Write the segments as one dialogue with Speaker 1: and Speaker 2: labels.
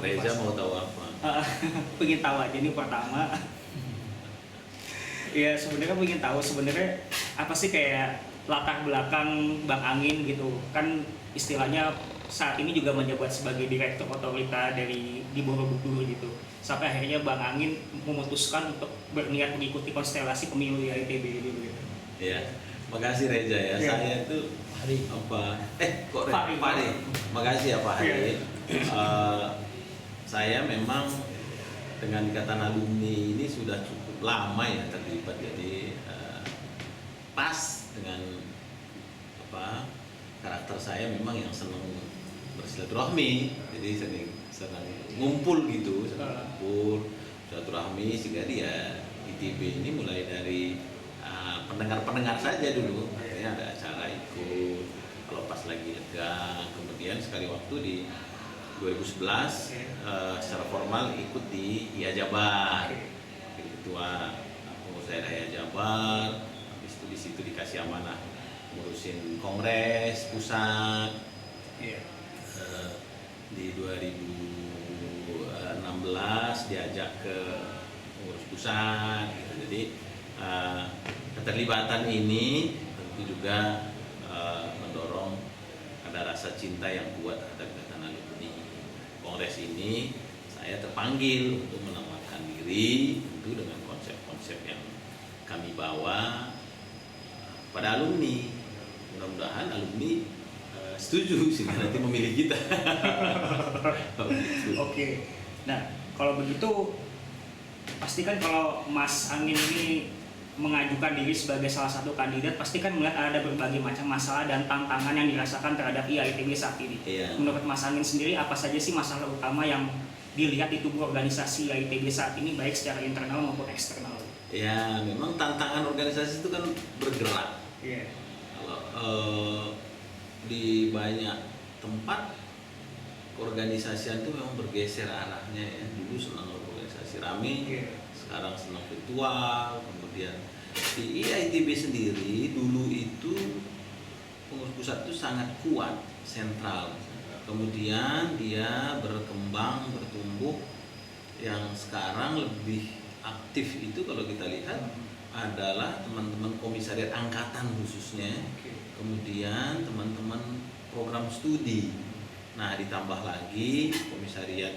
Speaker 1: Reza mau tahu apa?
Speaker 2: Pengen tahu aja nih pertama. Ya sebenarnya pengen tahu sebenarnya apa sih kayak latar belakang Bang Angin gitu kan, istilahnya saat ini juga menjabat sebagai direktur otorita di Borobudur gitu, sampai akhirnya Bang Angin memutuskan untuk berniat mengikuti konstelasi pemilu di ITB gitu.
Speaker 1: Ya, makasih Reza ya.
Speaker 2: Ya.
Speaker 1: Saya itu
Speaker 3: Hari.
Speaker 1: apa? Kok
Speaker 2: Pak
Speaker 1: Hari? Makasih ya Pak Hari.
Speaker 2: Ya.
Speaker 1: Saya memang dengan ikatan alumni ini sudah cukup lama ya terlibat, jadi pas dengan apa karakter saya memang yang senang bersilaturahmi, jadi senang ngumpul gitu, senang ngumpul silaturahmi, sehingga dia ITB ini mulai dari pendengar-pendengar saja dulu, artinya ada acara ikut kalau pas lagi tegang, kemudian sekali waktu di 2011 secara formal ikut di IA Jabar, ketua pengurus daerah IA Jabar. Habis itu di situ dikasih amanah ngurusin kongres pusat. Di 2016 diajak ke pengurus pusat gitu. Jadi keterlibatan ini tentu juga mendorong ada rasa cinta yang kuat terhadap ikatan alumni. Kongres ini saya terpanggil untuk menawarkan diri tentu dengan konsep-konsep yang kami bawa pada alumni. Mudah-mudahan alumni setuju sehingga nanti memilih kita.
Speaker 2: Oke. Nah, kalau begitu pastikan kalau Mas Angin ini mengajukan diri sebagai salah satu kandidat, pasti kan melihat ada berbagai macam masalah dan tantangan yang dirasakan terhadap IITB saat ini.
Speaker 1: Iya.
Speaker 2: Menurut Mas Angin sendiri, apa saja sih masalah utama yang dilihat di tubuh organisasi IITB saat ini, baik secara internal maupun eksternal?
Speaker 1: Ya, memang tantangan organisasi itu kan bergerak.
Speaker 2: Iya.
Speaker 1: Kalau di banyak tempat keorganisasian itu memang bergeser arahnya ya. Dulu senang organisasi rame, sekarang senang virtual. Kemudian di IITB sendiri dulu itu pengurus pusat itu sangat kuat, sentral. Kemudian dia berkembang, bertumbuh. Yang sekarang lebih aktif itu kalau kita lihat adalah teman-teman komisariat angkatan khususnya. Kemudian teman-teman program studi. Nah, ditambah lagi komisariat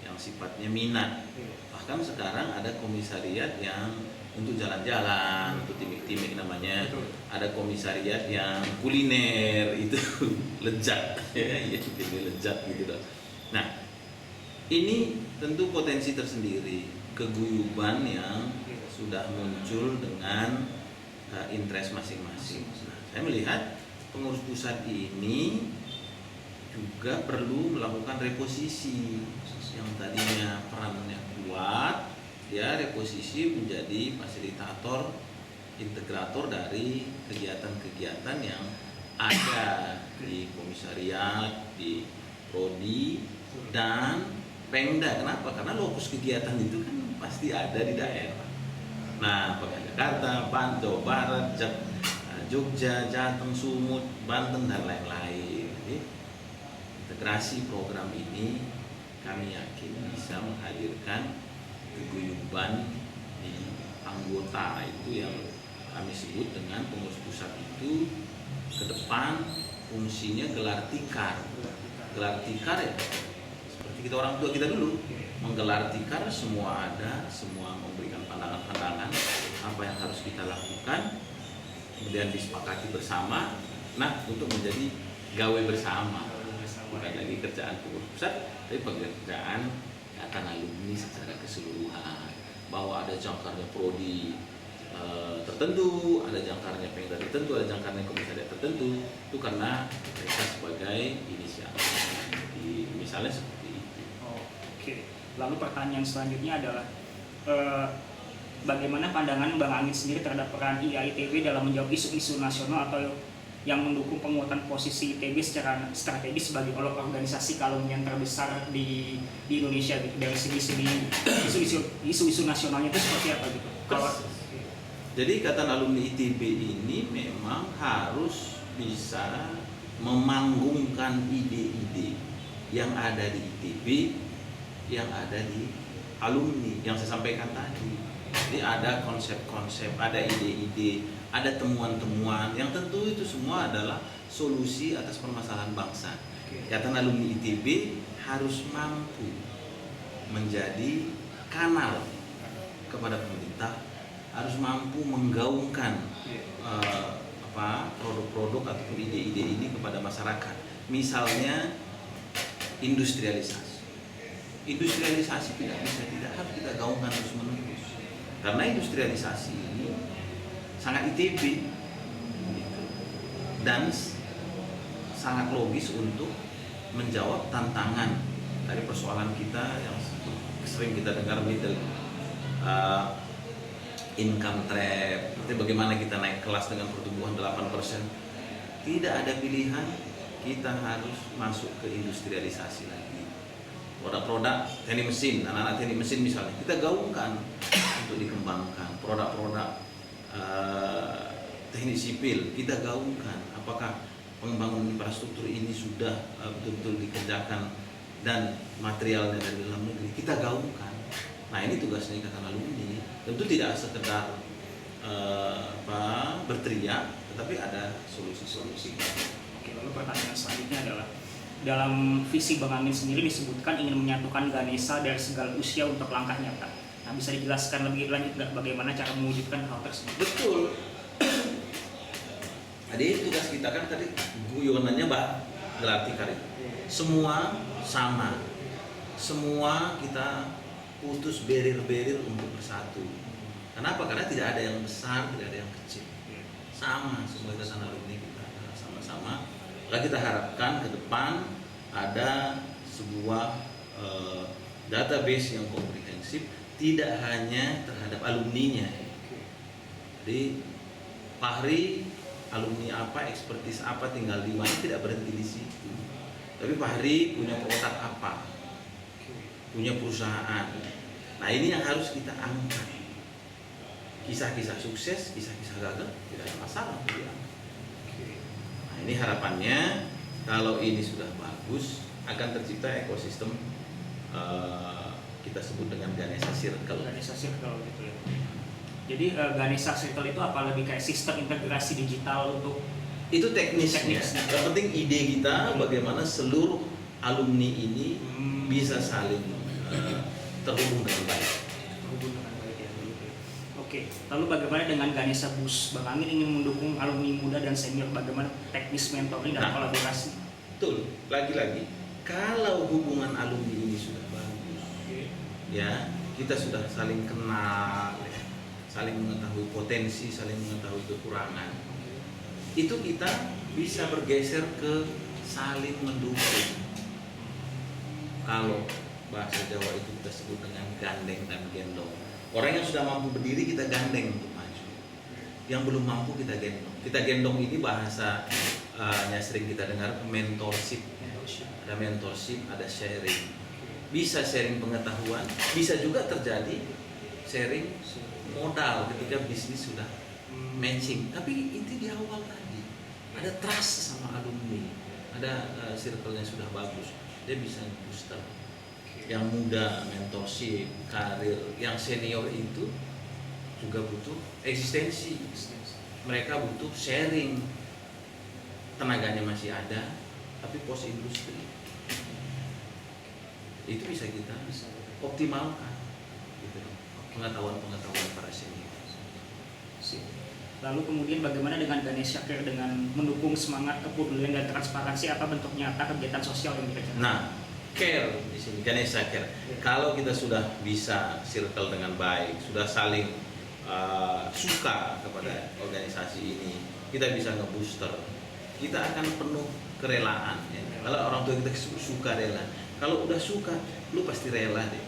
Speaker 1: yang sifatnya minat. Bahkan sekarang ada komisariat yang untuk jalan-jalan, untuk timik-timik namanya. Ada komisariat yang kuliner, itu lezat, ya, timik lezat gitu loh. Nah, ini tentu potensi tersendiri, keguyuban yang sudah muncul dengan interest masing-masing. Nah, saya melihat pengurus pusat ini juga perlu melakukan reposisi yang tadinya perannya kuat, dia reposisi menjadi fasilitator, integrator dari kegiatan-kegiatan yang ada di komisariat, di prodi dan Pemda. Kenapa? Karena lokus kegiatan itu kan pasti ada di daerah. Nah, apakah Jakarta, Banten, Barat, Jogja, Jateng, Sumut, Banten dan lain-lain. Jadi, integrasi program ini kami yakin bisa menghadirkan keguyuban di anggota, itu yang kami sebut dengan pengurus pusat itu ke depan fungsinya gelar tikar. Gelar tikar ya seperti kita orang tua kita dulu, menggelar tikar, semua ada, semua memberikan pandangan-pandangan apa yang harus kita lakukan, kemudian disepakati bersama. Nah, untuk menjadi gawe bersama, bukan lagi kerjaan pengurus pusat, tapi pekerjaan ikatan alumni secara keseluruhan. Bahwa ada jangkarnya prodi tertentu, ada jangkarnya pengda tertentu, ada jangkarnya komisariat tertentu, itu karena mereka sebagai inisiator. Misalnya seperti itu.
Speaker 2: Oke. Lalu pertanyaan selanjutnya adalah bagaimana pandangan Bang Angin sendiri terhadap peran IITB dalam menjawab isu-isu nasional atau yang mendukung penguatan posisi ITB secara strategis sebagai organisasi alumni yang terbesar di Indonesia gitu, dari segi isu-isu nasionalnya itu seperti apa gitu? Kalau
Speaker 1: jadi ikatan alumni ITB ini memang harus bisa memanggungkan ide-ide yang ada di ITB, yang ada di alumni yang saya sampaikan tadi. Jadi ada konsep-konsep, ada ide-ide, ada temuan-temuan yang tentu itu semua adalah solusi atas permasalahan bangsa. Ikatan alumni ITB harus mampu menjadi kanal kepada pemerintah, harus mampu menggaungkan produk-produk ataupun ide-ide ini kepada masyarakat. Misalnya industrialisasi. Industrialisasi tidak harus kita gaungkan terus-menerus. Karena industrialisasi ini sangat ITB gitu. Dan sangat logis untuk menjawab tantangan dari persoalan kita yang sering kita dengar middle income trap. Berarti bagaimana kita naik kelas dengan pertumbuhan 8%. Tidak ada pilihan, kita harus masuk ke industrialisasi lagi. Produk-produk teknik mesin, anak-anak teknik mesin misalnya, kita gaungkan untuk dikembangkan. Produk-produk teknik sipil, kita gaungkan. Apakah pengembangan infrastruktur ini sudah betul-betul dikerjakan dan materialnya dari dalam negeri, kita gaungkan. Nah, ini tugasnya Ikatan Alumni. Tentu tidak sekedar berteriak, tetapi ada solusi-solusi.
Speaker 2: Oke, lalu pertanyaan selanjutnya adalah, dalam visi Bang Amin sendiri disebutkan ingin menyatukan Ganesha dari segala usia untuk langkah nyata. Nah, bisa dijelaskan lebih lanjut nggak bagaimana cara mewujudkan hal tersebut?
Speaker 1: Betul. Jadi tugas kita kan tadi guyonannya berarti kali. Semua sama. Semua kita putus barrier-barrier untuk bersatu. Kenapa? Karena tidak ada yang besar, tidak ada yang kecil. Sama, semua ikatan alumni kita sama-sama. Lalu kita harapkan ke depan ada sebuah database yang komprehensif, tidak hanya terhadap alumninya. Jadi Fahri alumni apa, ekspertis apa, tinggal di mana, tidak berhenti di situ. Tapi Fahri punya produk apa, punya perusahaan. Nah, ini yang harus kita angkat. Kisah-kisah sukses, kisah-kisah gagal, tidak ada masalah. Nah, ini harapannya kalau ini sudah bagus, akan tercipta ekosistem kita sebut dengan Ganesha Circle.
Speaker 2: Ganesha Circle gitu ya. Jadi Ganesha Circle itu apa, lebih kayak sistem integrasi digital untuk
Speaker 1: itu teknisnya. Yang penting ide kita bagaimana seluruh alumni ini bisa saling terhubung dengan baik.
Speaker 2: Oke, lalu bagaimana dengan Ganesha Bus? Bang Amin ingin mendukung alumni muda dan senior, bagaimana teknis mentoring dan kolaborasi?
Speaker 1: Betul, lagi-lagi kalau hubungan alumni ini sudah bagus, ya kita sudah saling kenal, ya, saling mengetahui potensi, saling mengetahui kekurangan, itu kita bisa bergeser ke saling mendukung. Kalau bahasa Jawa itu kita sebut dengan gandeng dan gendong. Orang yang sudah mampu berdiri kita gandeng untuk maju. Yang belum mampu kita gendong. Kita gendong ini bahasanya sering kita dengar mentorship. Ada mentorship, ada sharing. Bisa sharing pengetahuan, bisa juga terjadi sharing modal ketika bisnis sudah matching. Tapi itu di awal tadi ada trust sama alumni, ada circle-nya sudah bagus, dia bisa booster. Yang muda mentorship, karir, yang senior itu juga butuh eksistensi. Mereka butuh sharing. Tenaganya masih ada, tapi pos industri itu bisa kita optimalkan gitu, pengetahuan para senior.
Speaker 2: Lalu kemudian bagaimana dengan Ganesha Care dengan mendukung semangat kepedulian dan transparansi, apa bentuk nyata kegiatan sosial yang dikerjakan?
Speaker 1: Nah, care di sini Ganesha Care. Kalau kita sudah bisa circle dengan baik, sudah saling suka kepada organisasi ini, kita bisa ngebooster. Kita akan penuh kerelaan. Ya. Kalau orang tua kita suka rela, kalau udah suka, lu pasti rela deh.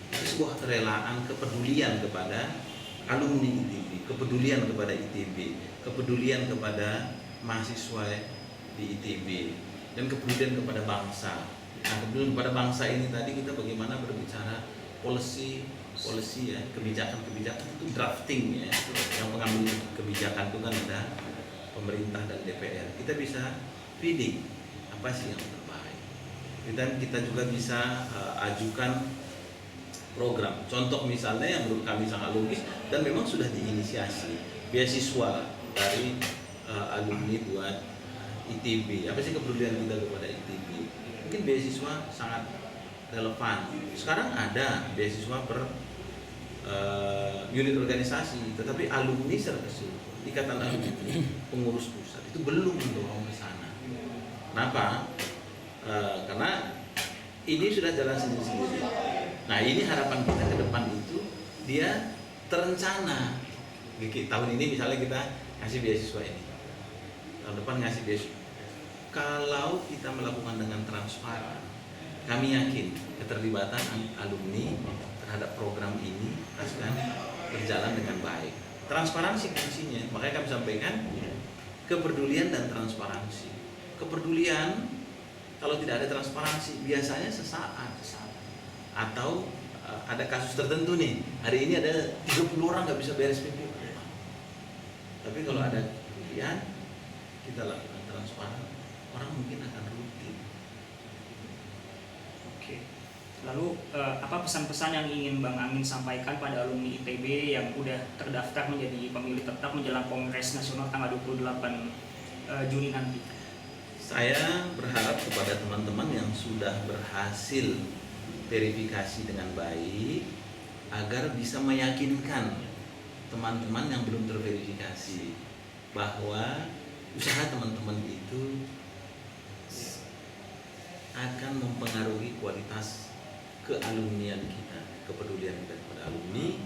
Speaker 1: Itu sebuah kerelaan, kepedulian kepada alumni ITB, kepedulian kepada ITB, kepedulian kepada mahasiswa di ITB, dan kepedulian kepada bangsa. Nah, kepedulian kepada bangsa ini tadi kita bagaimana berbicara policy ya, kebijakan itu drafting ya, yang mengambil kebijakan itu kan ada pemerintah dan DPR. Kita bisa feeding apa sih yang terbaik. kita juga bisa ajukan program. Contoh misalnya yang menurut kami sangat logis dan memang sudah diinisiasi, beasiswa dari alumni buat ITB. Apa sih kepedulian kita kepada ITB? Mungkin beasiswa sangat relevan. Sekarang ada beasiswa per unit organisasi, tetapi alumni secara keseluruhan, ikatan alumni, pengurus pusat itu belum mendorong ke sana. Kenapa? Karena ini sudah jalan sendiri-sendiri. Nah, ini harapan kita ke depan itu dia terencana. Tahun ini misalnya kita ngasih beasiswa ini, tahun depan ngasih beasiswa. Kalau kita melakukan dengan transparan, kami yakin keterlibatan alumni terhadap program ini akan berjalan dengan baik. Transparansi kuncinya, makanya kami sampaikan kepedulian dan transparansi. Kepedulian kalau tidak ada transparansi biasanya sesaat atau ada kasus tertentu nih, hari ini ada 30 orang nggak bisa beres PP. Tapi kalau ada kepedulian, kita lakukan transparan, orang mungkin akan rutin.
Speaker 2: Oke. Lalu apa pesan-pesan yang ingin Bang Angin sampaikan pada alumni ITB yang udah terdaftar menjadi pemilih tetap menjelang Kongres Nasional tanggal 28 Juni nanti?
Speaker 1: Saya berharap kepada teman-teman yang sudah berhasil verifikasi dengan baik agar bisa meyakinkan teman-teman yang belum terverifikasi bahwa usaha teman-teman itu akan mempengaruhi kualitas kealumnian kita, kepedulian kita kepada alumni.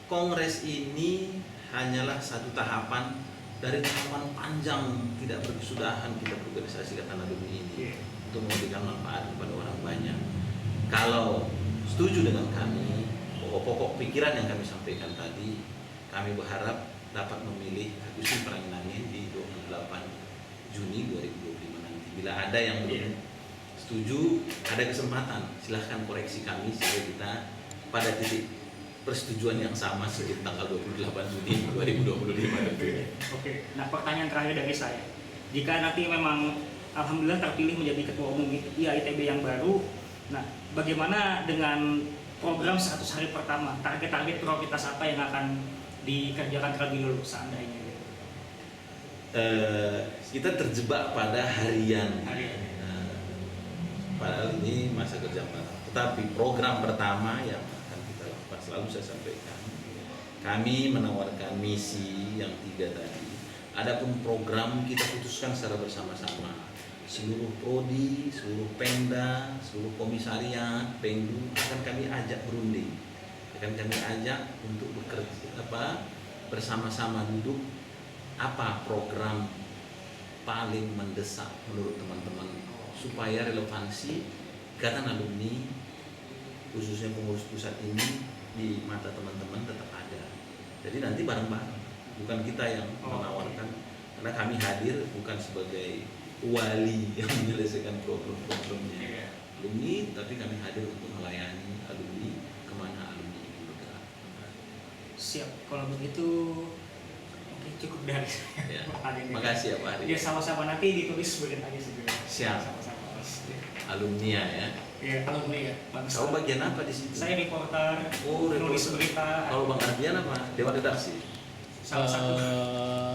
Speaker 1: Kongres ini hanyalah satu tahapan dari tahapan panjang tidak berkesudahan kita berorganisasi ikatan alumni ini untuk memberikan manfaat kepada orang banyak. Kalau setuju dengan kami, pokok-pokok pikiran yang kami sampaikan tadi, kami berharap dapat memilih Agustin Pranginangin di 28 Juni 2025 nanti. Bila ada yang belum setuju, ada kesempatan, silahkan koreksi kami sehingga kita pada titik persetujuan yang sama sejak tanggal 28 Juni 2025 tentunya.
Speaker 2: Oke, nah pertanyaan terakhir dari saya, jika nanti memang alhamdulillah terpilih menjadi ketua umum ITB yang baru, nah bagaimana dengan program 100 hari pertama, target-target prioritas apa yang akan dikerjakan terlebih dulu seandainya?
Speaker 1: Kita terjebak pada harian. Padahal ini masa kerja paralel. Tetapi program pertama yang akan kita lakukan selalu saya sampaikan, kami menawarkan misi yang 3 tadi. Adapun program kita putuskan secara bersama-sama. Seluruh prodi, seluruh pemda, seluruh komisariat, pengdu akan kami ajak berunding. Akan kami ajak untuk bekerja bersama-sama duduk apa program paling mendesak menurut teman-teman supaya relevansi ikatan alumni khususnya pengurus pusat ini di mata teman-teman tetap ada. Jadi nanti bareng-bareng, bukan kita yang menawarkan, karena kami hadir bukan sebagai wali yang menyelesaikan problem-problemnya alumni, tapi kami hadir untuk melayani alumni kemana alumni ingin bergerak.
Speaker 2: Siap, kalau begitu oke, cukup dari saya.
Speaker 1: Ya. Makasih ya Pak Ari.
Speaker 2: Ya sama-sama, nanti ditulis boleh aja segera.
Speaker 1: Siap.
Speaker 2: Sama-sama.
Speaker 1: Alumni ya.
Speaker 2: Ya, alumni ya.
Speaker 1: Kau bagian apa di situ?
Speaker 2: Saya reporter,
Speaker 1: Oh,
Speaker 2: nulis berita.
Speaker 1: Kalau Bang Ardian apa? Dewan redaksi.
Speaker 2: Salah satu.